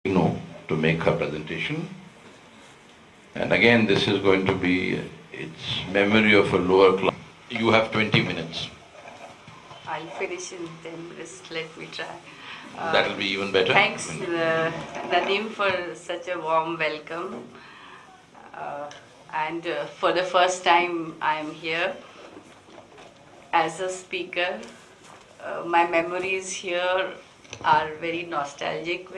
To make her presentation. And again, this is going to be its memory of a lower class. You have 20 minutes. I'll finish in 10 minutes. Let me try. That will be even better. Thanks, Nadeem, for such a warm welcome. And for the first time, I'm here as a speaker. My memories here are very nostalgic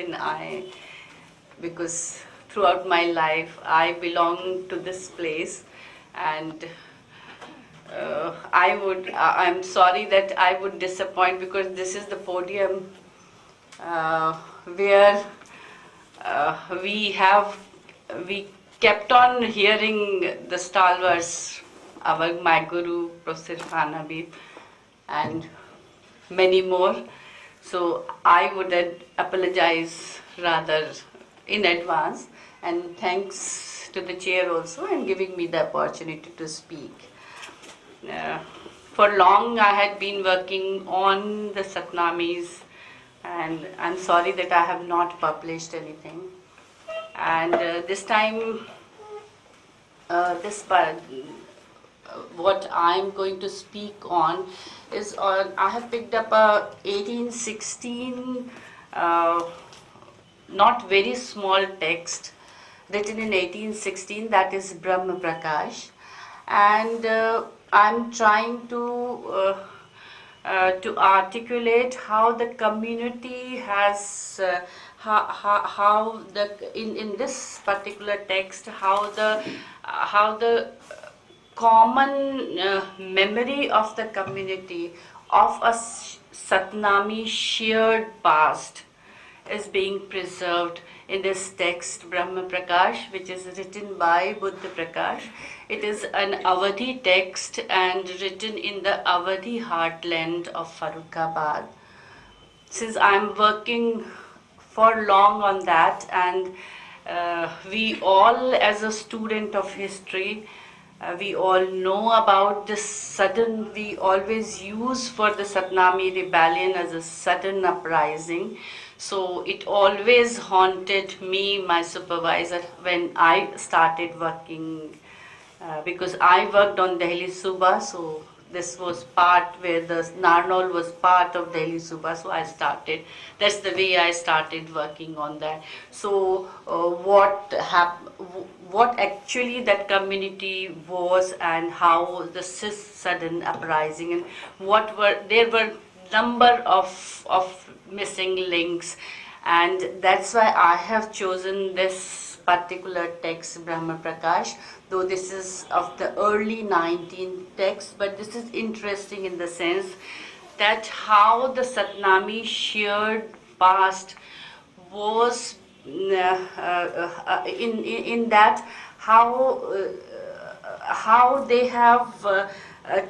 because throughout my life I belong to this place, and I'm sorry that I would disappoint, because this is the podium where we kept on hearing the stalwarts, my guru, Prof Abha, and many more. So I would apologize rather in advance, and thanks to the chair also and giving me the opportunity to speak. For long I had been working on the Satnamis, and I'm sorry that I have not published anything. And this time, what I'm going to speak on is I have picked up a 1816 not very small text written in 1816, that is Brahma Prakash, and I'm trying to articulate how the community has in this particular text, how the common memory of the community of a Satnami shared past is being preserved in this text, Brahma Prakash, which is written by Buddha Prakash. It is an Awadhi text and written in the Awadhi heartland of Farrukhabad. Since I'm working for long on that, and we all, as a student of history, we all know about this we always use for the Satnami rebellion as a sudden uprising. So it always haunted me, my supervisor, when I started working, because I worked on Delhi Suba, so this was part where the Narnaul was part of Delhi Suba, so that's the way I started working on that. So what actually that community was, and how the sudden uprising, and there were number of missing links, and that's why I have chosen this particular text, Brahma Prakash, though this is of the early 19th text, but this is interesting in the sense that how the Satnami shared past was in that how they have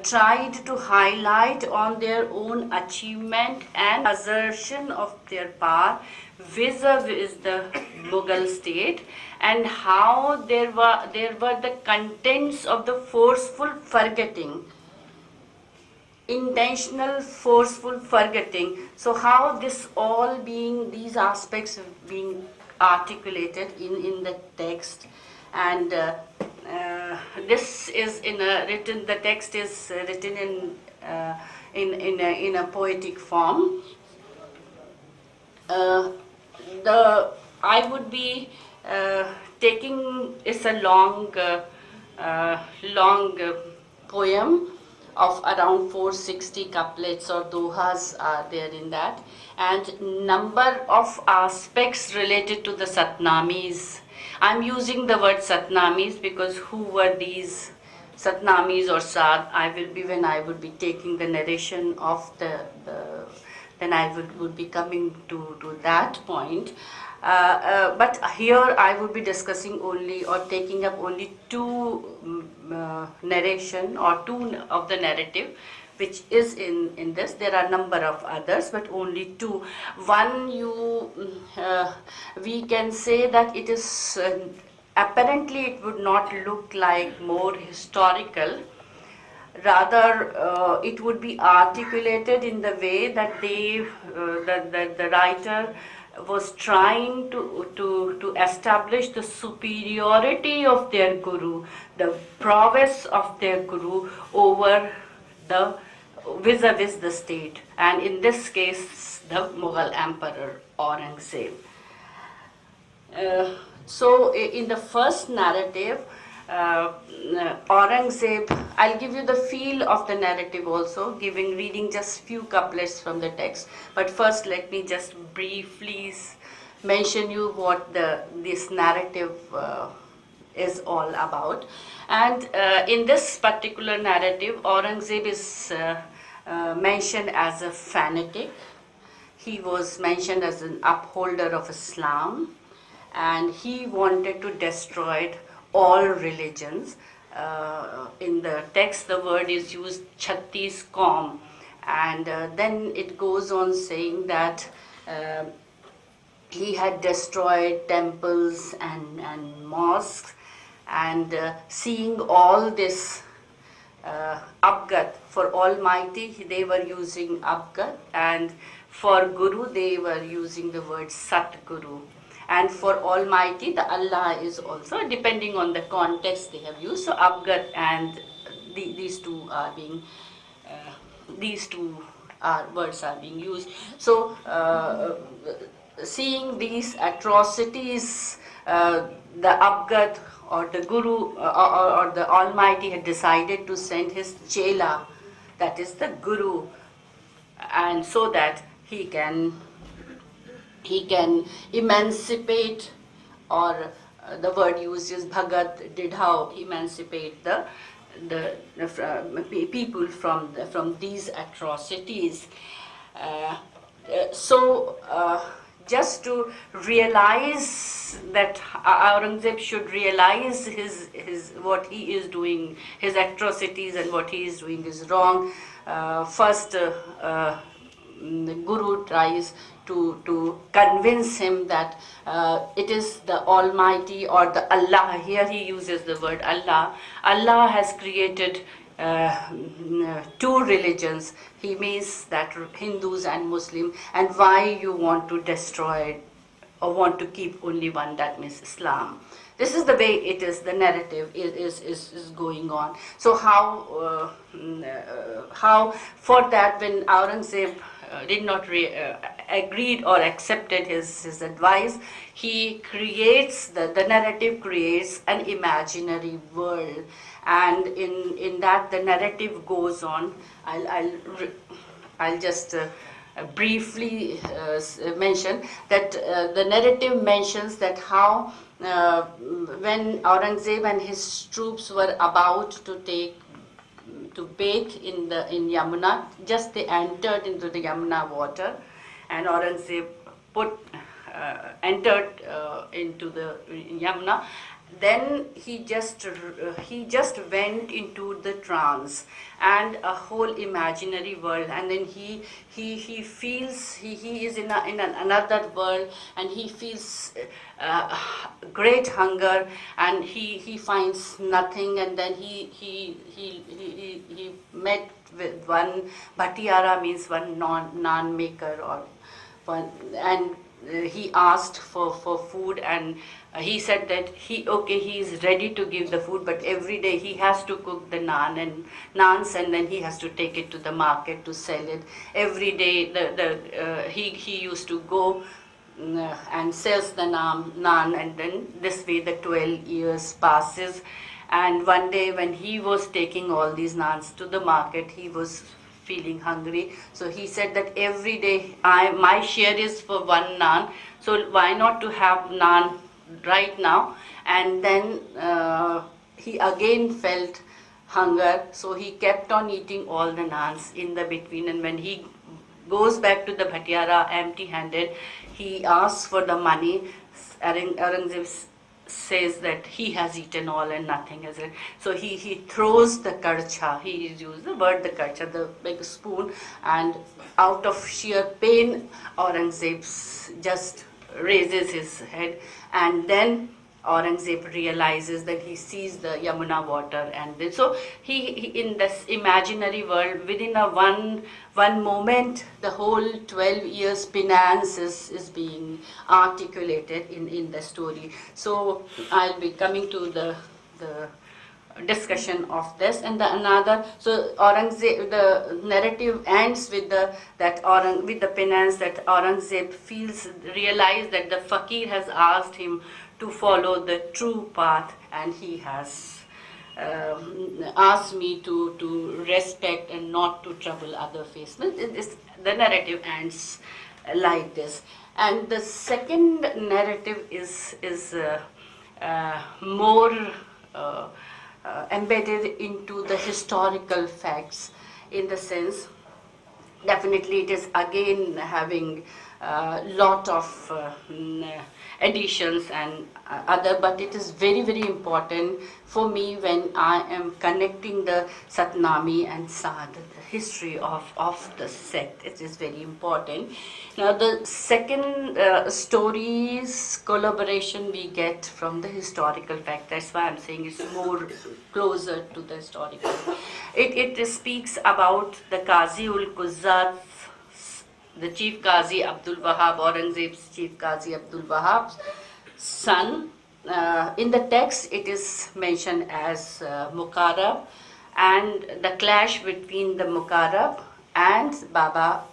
tried to highlight on their own achievement and assertion of their power vis-a-vis the Mughal state, and how there were the contents of the forceful forgetting, intentional forceful forgetting. So how these aspects being articulated in the text, and this is the text is written in a poetic form. I would be taking, it's a long poem of around 460 couplets or dohas are there in that, and number of aspects related to the Satnamis. I'm using the word Satnamis because who were these Satnamis or Sat? When I would be taking the narration of then I would be coming to that point. But here I would be discussing only, or taking up only two narration, or two of the narrative which is in this. There are a number of others, but only two. One, we can say that it is apparently it would not look like more historical. Rather, it would be articulated in the way that the writer was trying to establish the superiority of their guru, the prowess of their guru over the vis-a-vis the state, and in this case the Mughal emperor Aurangzeb. So in the first narrative, Aurangzeb, I'll give you the feel of the narrative also, reading just few couplets from the text. But first, let me just briefly mention you what this narrative is all about. And in this particular narrative, Aurangzeb is mentioned as a fanatic. He was mentioned as an upholder of Islam, and he wanted to destroy all religions. In the text, the word is used, Chhattis Qaum, and then it goes on saying that he had destroyed temples and mosques, and seeing all this Abgat, for Almighty they were using Abgat, and for Guru they were using the word Sat Guru. And for Almighty, the Allah is also, depending on the context they have used. So Abgat and these two words are being used. So seeing these atrocities, the Abgat or the Guru or the Almighty had decided to send his Chela, that is the Guru, and so that he can emancipate, or the word used is Bhagat Didhao, emancipate the people from these atrocities. Just to realize that Aurangzeb should realize his what he is doing, his atrocities and what he is doing is wrong. First, the Guru tries to convince him that it is the Almighty or the Allah. Here he uses the word Allah. Allah has created two religions. He means that Hindus and Muslim, and why you want to destroy or want to keep only one, that means Islam. This is the way it is, the narrative is going on. So how for that, when Aurangzeb did not agreed or accepted his advice, he creates, the narrative creates an imaginary world, and in that the narrative goes on. I'll just briefly mention that the narrative mentions that how when Aurangzeb and his troops were about to bathe in Yamuna, just they entered into the Yamuna water, and Aurangzeb entered into the Yamuna. Then he just went into the trance and a whole imaginary world, and then he feels he is in another world, and he feels great hunger, and he finds nothing, and then he met with one bhatiyara, means one naan maker, or one, and he asked for food, and he said that he is ready to give the food, but every day he has to cook the naans, and then he has to take it to the market to sell it. Every day he used to go and sells the naan, and then this way the 12 years passes. And one day when he was taking all these naans to the market, he was feeling hungry, so he said that every day my share is for one naan, so why not to have naan right now? And then he again felt hunger, so he kept on eating all the naans in the between, and when he goes back to the bhatiyara empty-handed, he asks for the money. Aurangzeb says that he has eaten all and nothing has it. So he throws the karcha, he used the word the karcha, the big spoon, and out of sheer pain, Aurangzeb just raises his head, and then Aurangzeb realizes that he sees the Yamuna water, and then, so he in this imaginary world, within a one moment, the whole 12 years penance is being articulated in the story. So I'll be coming to the discussion of this, and the another. So Aurangzeb, the narrative ends with with the penance that Aurangzeb realized that the fakir has asked him to follow the true path, and he has asked me to respect and not to trouble other faiths. The narrative ends like this, and the second narrative is more embedded into the historical facts, in the sense, definitely it is again having a lot of additions and other, but it is very, very important for me when I am connecting the Satnami and Sadh, the history of the sect. It is very important. Now the second stories collaboration we get from the historical fact. That's why I'm saying it's more closer to the historical. It speaks about the Qazi ul Quzzat, the Chief Qazi Abdul Wahab, Aurangzeb's Chief Qazi Abdul Wahab's son. In the text, it is mentioned as Muqarrab, and the clash between the Muqarrab and Baba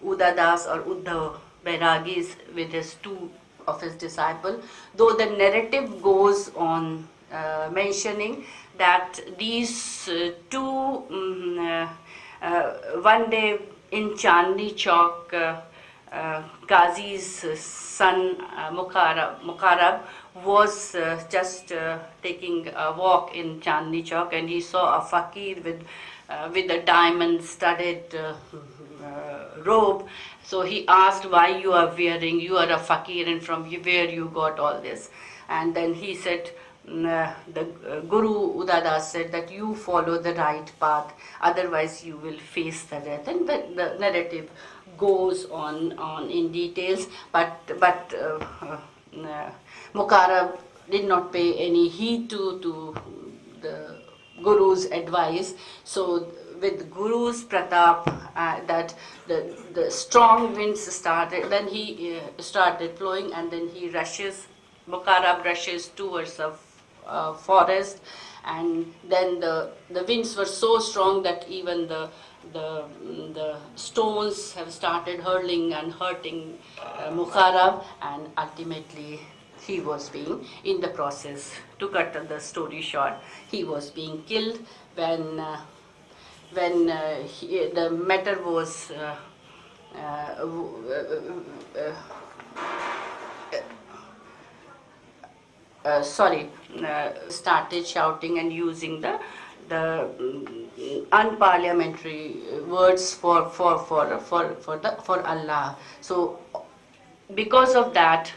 Udadas or Uddhav Bairagis with his two of his disciples. Though the narrative goes on mentioning that these two, one day in Chandni Chowk, Qazi's son Muqarrab was just taking a walk in Chandni Chowk, and he saw a fakir with a diamond-studded robe. So he asked, "Why you are wearing? You are a fakir, and from where you got all this?" And then he said, the Guru Udadas said that you follow the right path, otherwise you will face the death. And the narrative goes on in details, but Muqarrab did not pay any heed to the Guru's advice. So with Guru's pratap, that the strong winds started, then he started flowing, and then Muqarrab rushes towards a forest, and then the winds were so strong that even the stones have started hurling and hurting Muqarrab, and ultimately he was being, in the process, to cut the story short, he was being killed when the matter was started shouting and using the unparliamentary words for Allah. So because of that,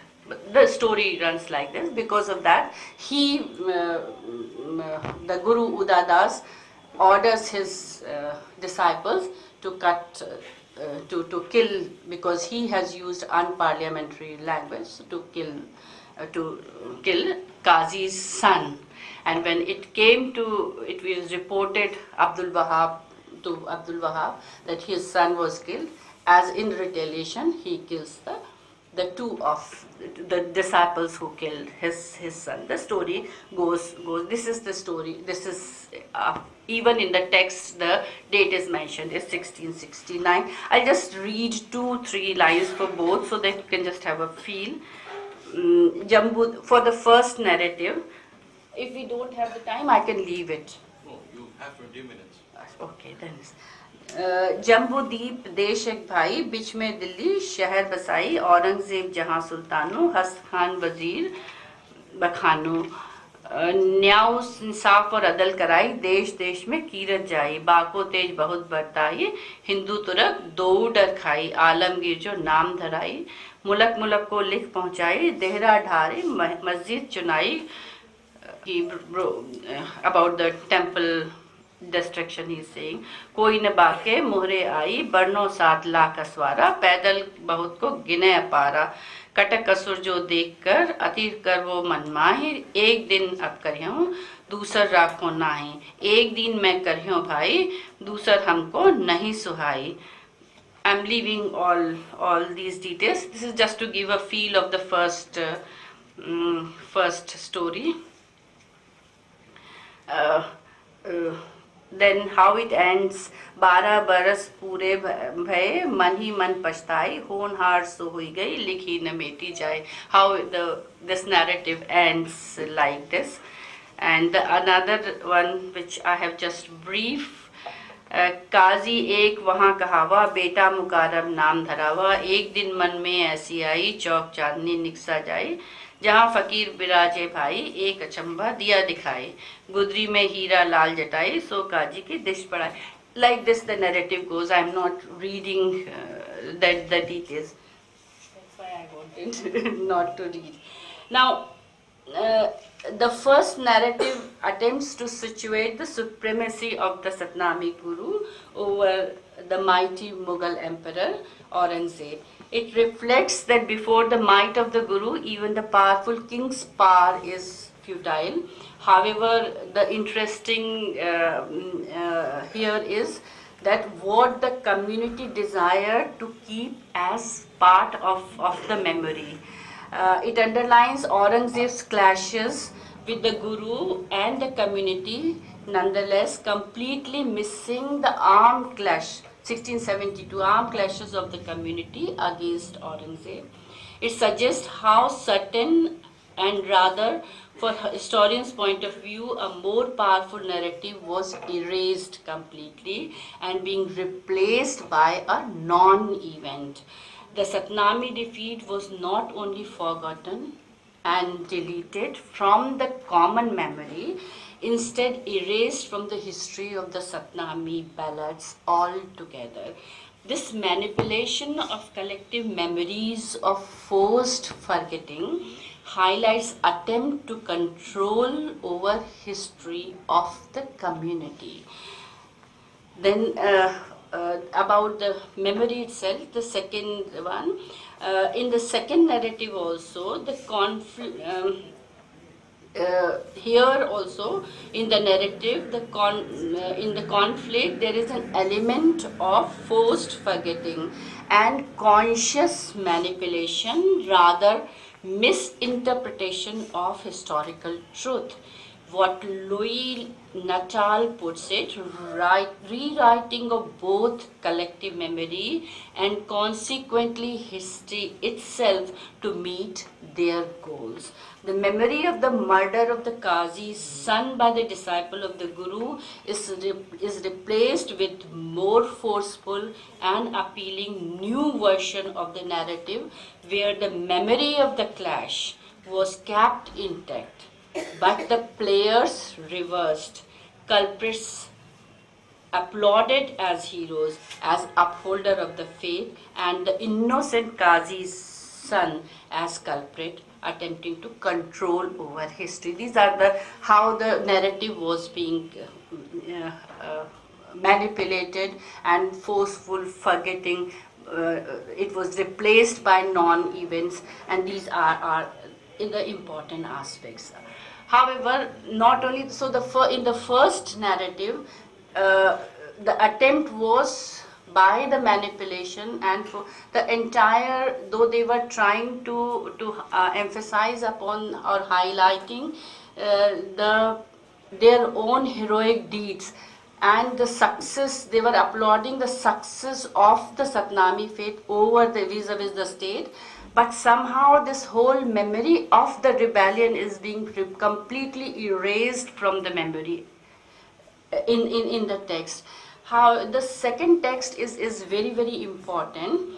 the story runs like this. Because of that, the Guru Udadas orders his disciples to kill, because he has used unparliamentary language to kill Qazi's son. And when it was reported to Abdul Wahab that his son was killed, as in retaliation he kills the two of the disciples who killed his son. The story goes. This is the story. This is even in the text the date is mentioned is 1669. I'll just read 2-3 lines for both so that you can just have a feel. Jambu, for the first narrative, if we don't have the time, I can leave it. No, you have 20 minutes. Okay, then. Jambudweep देश एक भाई बीच में दिल्ली शहर बसाई औरंगजेब जहां सुल्तानो हस्त खान वजीर बखानो न्याय इंसाफ और अदल कराई देश देश में कीरत जाई बाको तेज बहुत बरताई हिंदू तुरक दो डर खाई आलमगीर जो नाम धराई मुलक मुलक को लिख पहुंचाई देहरा ढारे मस्जिद चुनाई about the temple destruction. He is saying कोई न बाके मोहरे आई बरनो 7 लाख असवारा पैदल बहुत को गिने अपारा कटक असुर जो देखकर अतिर कर वो मन माहिर, एक दिन अब करियो दूसर राखो नाही, एक दिन मैं करियो भाई दूसर हमको नहीं सुहाई. I'm leaving all these details. This is just to give a feel of the first story. Then how it ends. 12 बरस पूरे भये, मन ही मन पछताई, होनहार सो हुई गई, लिखी न मेटी जाए. How this narrative ends like this. And another one which I have just brief. काजी एक वहाँ कहावा, बेटा मुकारब नाम धरावा, एक दिन मन में ऐसी आई, चौक चांदनी निकसा जाए, जहाँ फकीर बिराजे भाई, एक अचंबा दिया दिखाए, गुदरी में हीरा लाल जटाई, सो काजी की दिश पड़ाए. Like this the narrative goes. I am not reading the details. That's why I wanted not to read. Now, the first narrative attempts to situate the supremacy of the Satnami Guru over the mighty Mughal Emperor Aurangzeb. It reflects that before the might of the Guru, even the powerful king's power is futile. However, the interesting here is that what the community desired to keep as part of the memory. It underlines Aurangzeb's clashes with the Guru and the community, nonetheless completely missing the armed clash, 1672 armed clashes of the community against Aurangzeb. It suggests how certain and rather, for historians' point of view, a more powerful narrative was erased completely and being replaced by a non-event. The Satnami defeat was not only forgotten and deleted from the common memory, instead erased from the history of the Satnami ballads altogether. This manipulation of collective memories of forced forgetting highlights attempt to control over history of the community. Then about the memory itself, the second one. In the second narrative also, the here also in the narrative, in the conflict, there is an element of forced forgetting and conscious manipulation, rather misinterpretation of historical truth. What Louis Natal puts it, rewriting of both collective memory and consequently history itself to meet their goals. The memory of the murder of the Qazi, son by the disciple of the Guru, is replaced with more forceful and appealing new version of the narrative, where the memory of the clash was kept intact, but the players reversed. Culprits applauded as heroes, as upholder of the faith, and the innocent Qazi's son as culprit, attempting to control over history. These are how the narrative was being manipulated and forceful forgetting. It was replaced by non-events, and these are in the important aspects. However, not only so, in the first narrative, the attempt was by the manipulation, and for the entire, though they were trying to emphasize upon or highlighting their own heroic deeds and the success, they were applauding the success of the Satnami faith over the vis-a-vis the state. But somehow this whole memory of the rebellion is being completely erased from the memory in the text. How the second text is very, very important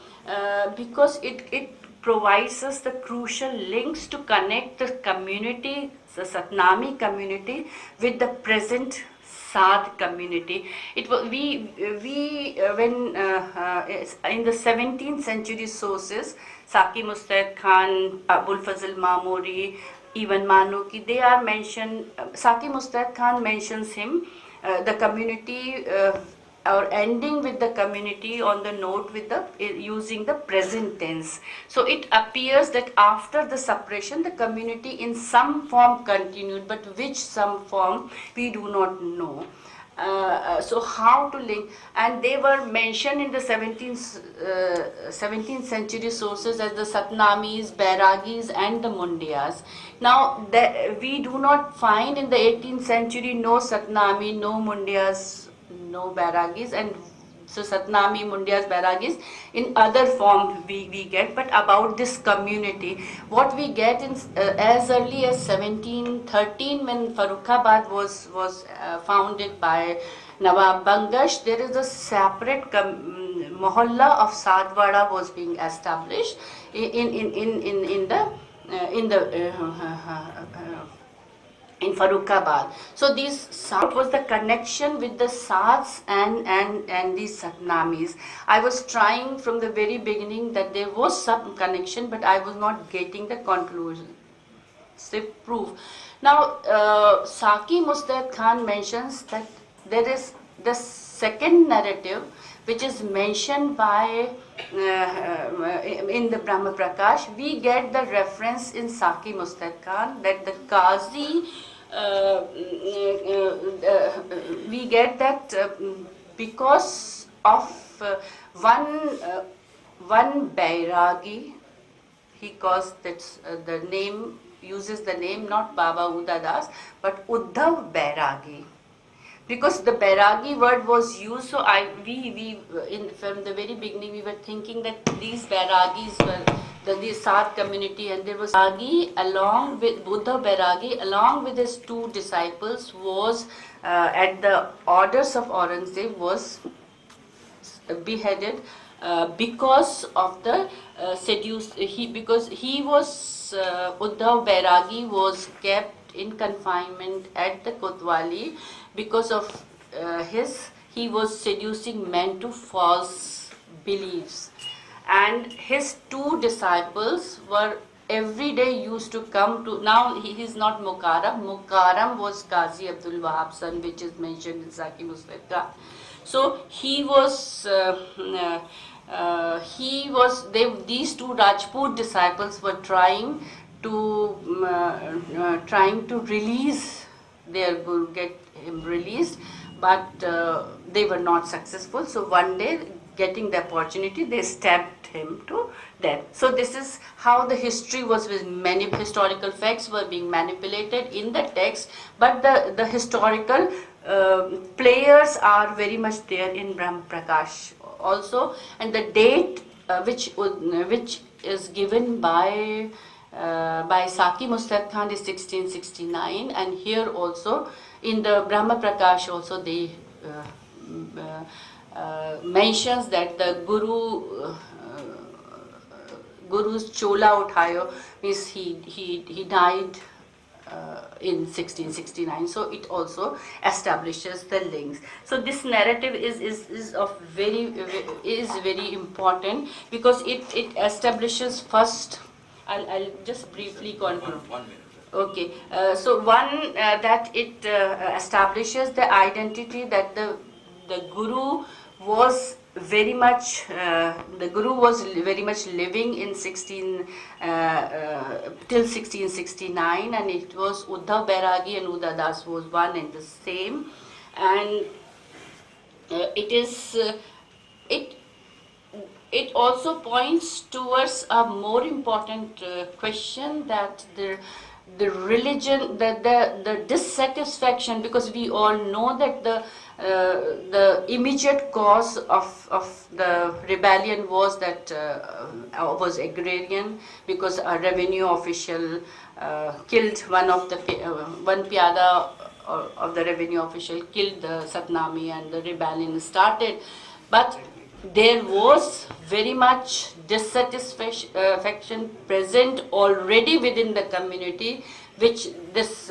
because it provides us the crucial links to connect the community, the Satnami community, with the present Saad community. It was when in the 17th century sources, Saki Mustad Khan, Abul Fazl Mamuri, even Manuki, they are mentioned. Saki Mustad Khan mentions him, the community or ending with the community on the note with the using the present tense. So it appears that after the suppression the community in some form continued, but which some form we do not know. So how to link, and they were mentioned in the 17th century sources as the Satnamis, Bairagis and the Mundias. Now we do not find in the 18th century no Satnami, no Mundias, no Bairagis, and so Satnami, Mundias, Bairagis in other form we get, but about this community, what we get in as early as 1713 when Farrukhabad was founded by Nawab Bangash, there is a separate mohalla of Sadwada was being established in Farrukhabad. So these Saad was the connection with the Saads and these Satnamis. I was trying from the very beginning that there was some connection, but I was not getting the conclusion. Proof. Now, Saki Mustad Khan mentions that there is the second narrative which is mentioned by in the Brahma Prakash. We get the reference in Saki Mustad Khan that the Qazi, we get that because of one Bairagi, he calls that the name, uses the name not Baba Uda Das but Uddhav Bairagi, because the Bairagi word was used. So from the very beginning we were thinking that these Bairagis were the Saad community, and there was Bairagi along with Buddha Bairagi along with his two disciples was at the orders of Aurangzeb was beheaded because of the because he was Uddhav Bairagi was kept in confinement at the Kotwali because of he was seducing men to false beliefs, and his two disciples were every day used to come to, now he is not Mukarram. Mukarram was Qazi Abdul Wahab's son, which is mentioned in Saki Mustad Khan. So these two Rajput disciples were trying to release their Guru, get him released, but they were not successful. So one day, getting the opportunity, they stabbed him to death. So this is how the history was, with many historical facts were being manipulated in the text, but the historical players are very much there in Brahma Prakash also, and the date which is given by Saki Mustad Khan is 1669, and here also in the Brahma Prakash also they mentions that the Guru's chola uthayo means he died in 1669. So it also establishes the links. So this narrative is very important because it establishes first. I'll just briefly conclude. 1 minute. Okay, so that it establishes the identity that the Guru was very much living in till 1669, and it was Uddhav Bairagi and Uda Das was one and the same, and it also points towards a more important question, that the religion, the dissatisfaction, because we all know that the immediate cause of the rebellion was agrarian, because a revenue official killed one Pyada of the revenue official, killed the Satnami, and the rebellion started. But there was very much dissatisfaction present already within the community, which this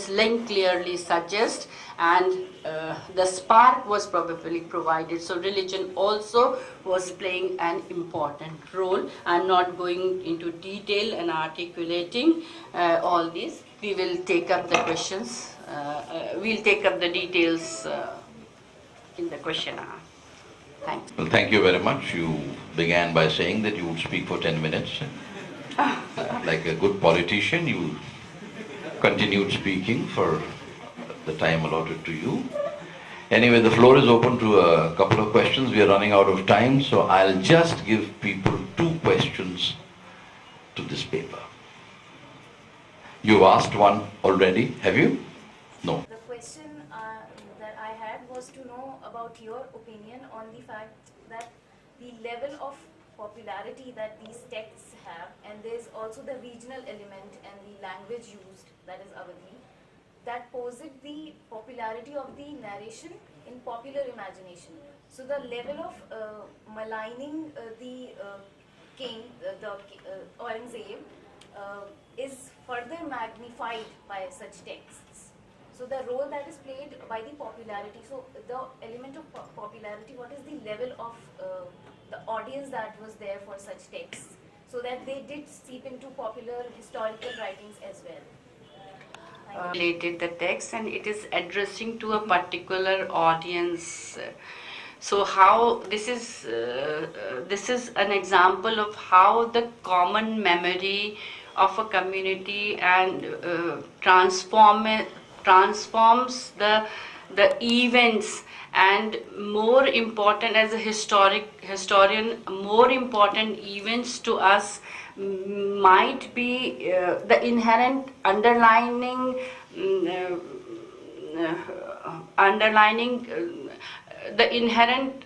link clearly suggests, and the spark was probably provided. So religion also was playing an important role. I'm not going into detail and articulating all these. We will take up the questions. We'll take up the details in the question hour. Thanks. Well, thank you very much. You began by saying that you would speak for 10 minutes. Like a good politician, you continued speaking for the time allotted to you. Anyway, the floor is open to a couple of questions. We are running out of time, so I'll just give people 2 questions to this paper. You've asked one already, have you? No. The question that I had was to know about your opinion on the fact that the level of popularity that these texts have, and there's also the regional element and the language used, that is Awadhi, that posit the popularity of the narration in popular imagination. So the level of maligning the king, Aurangzeb, is further magnified by such texts. So the role that is played by the popularity, so the element of popularity, what is the level of the audience that was there for such texts, so that they did seep into popular historical writings as well. Related the text, and it is addressing to a particular audience. So how this is an example of how the common memory of a community and transforms the events, and more important, as a historian, more important events to us might be the inherent underlining the inherent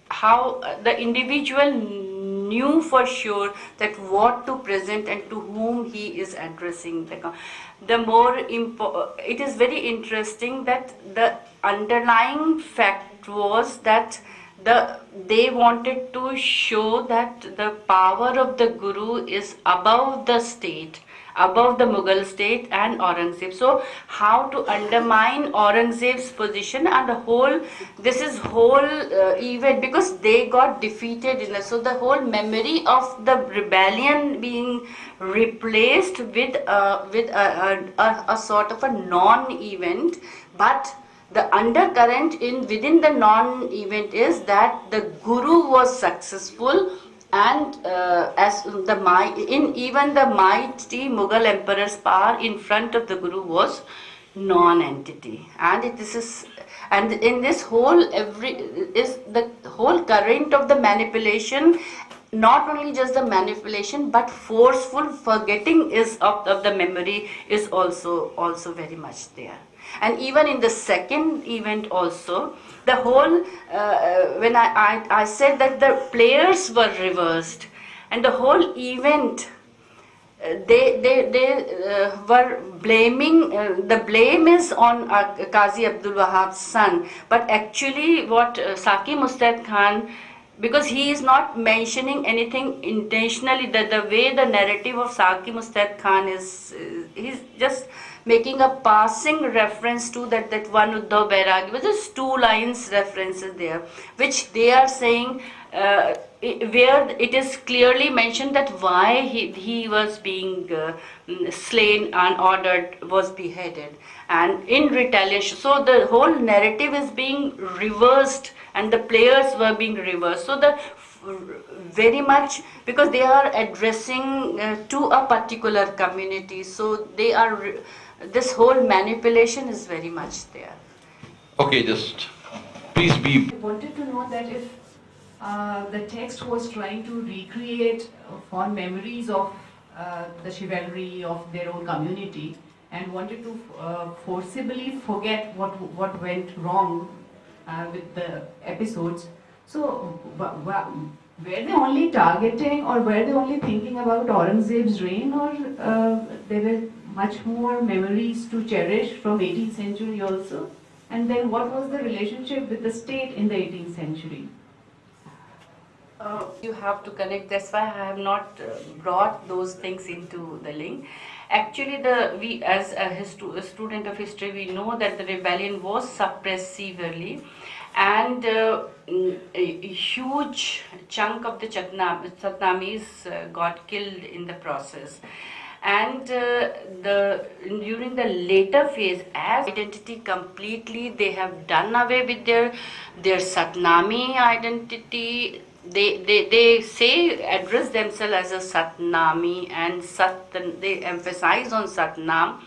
how the individual knew for sure that what to present and to whom he is addressing. It is very interesting that the underlying fact was that they wanted to show that the power of the Guru is above the state, above the Mughal state and Aurangzeb. So how to undermine Aurangzeb's position, and the whole event, because they got defeated in it. So the whole memory of the rebellion being replaced with a sort of a non-event, but the undercurrent within the non-event is that the Guru was successful, and even the mighty Mughal emperor's power in front of the Guru was non-entity. And in this whole the whole current of the manipulation, not only just the manipulation but forceful forgetting of the memory is also very much there. And even in the second event also, the whole when I said that the players were reversed, and the whole event they were blaming, the blame is on Qazi Abdul Wahab's son, but actually what Saki Mustad Khan, because he is not mentioning anything intentionally, the way the narrative of Saki Mustad Khan is, he's just making a passing reference to that one Uddhav Bairagi, with just 2 lines references there, which they are saying where it is clearly mentioned that why he was being slain, unordered, was beheaded, and in retaliation. So the whole narrative is being reversed, and the players were being reversed. So very much, because they are addressing to a particular community, so they are this whole manipulation is very much there. Okay, just please be. I wanted to know that if the text was trying to recreate fond memories of the chivalry of their own community, and wanted to forcibly forget what went wrong with the episodes. So were they only targeting, or were they only thinking about Aurangzeb's reign, or there were much more memories to cherish from 18th century also? And then what was the relationship with the state in the 18th century? You have to connect. That's why I have not brought those things into the link. Actually, we as a student of history, we know that the rebellion was suppressed severely, and a huge chunk of the Satnamis got killed in the process. And during the later phase, as identity completely, they have done away with their Satnami identity. They say, address themselves as a Satnami, and they emphasize on Satnam.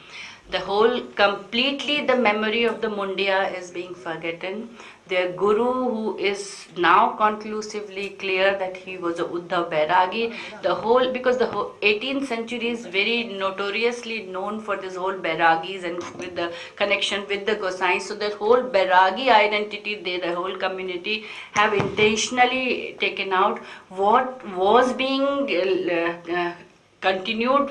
The whole, completely the memory of the Mundia is being forgotten. Their guru, who is now conclusively clear that he was a Uddhav Bairagi, the whole, because the whole 18th century is very notoriously known for this whole Bairagis and with the connection with the Gosains. So the whole Bairagi identity, the whole community have intentionally taken out. What was being continued,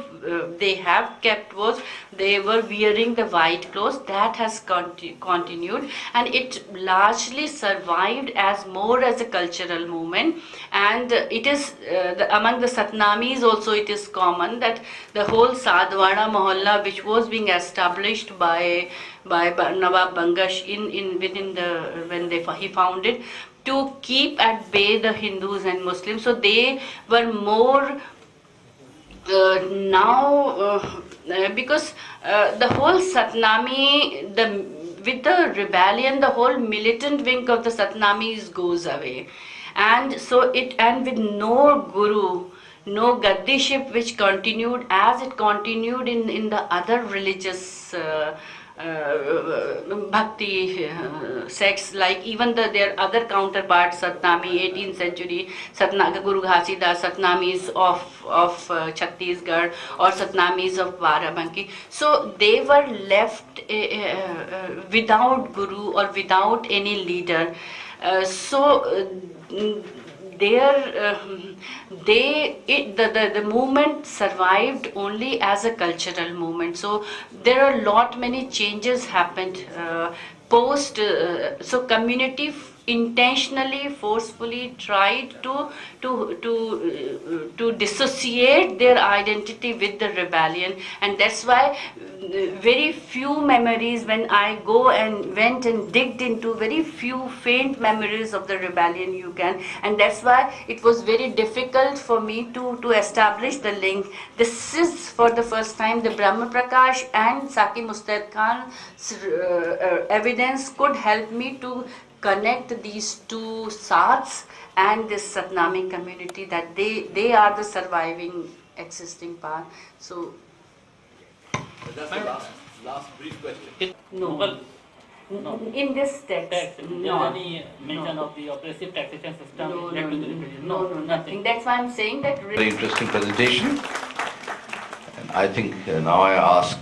they have kept, was they were wearing the white clothes. That has continued, and it largely survived as more as a cultural movement. And it is among the Satnamis also, it is common that the whole Sadwara Mohalla, which was being established by Nawab Bangash within the when he founded, to keep at bay the Hindus and Muslims. So they were more because the whole Satnami, with the rebellion, the whole militant wing of the Satnamis goes away, and so and with no guru, no gaddiship, which continued as it continued in the other religious bhakti sects, like even their other counterparts, Satnami, 18th century, Guru Ghasidas, Satnamis of Chhattisgarh, or Satnamis of Barabanki. So they were left without guru or without any leader. The movement survived only as a cultural movement. So there are many changes happened post. So community intentionally, forcefully tried to dissociate their identity with the rebellion, and that's why very few memories, when I went and digged into very few faint memories of the rebellion you can, and that's why it was very difficult for me to establish the link. This is for the first time the Brahma Prakash and Saki Mustad Khan's evidence could help me to connect these two Sats and this Satnami community, that they are the surviving existing part. So that's the last brief question. no. Well, no. In this text, Is no. there any mention of the oppressive taxation system No, led to the no, repression? no, nothing. That's why I'm saying that. Very interesting presentation. And I think now I ask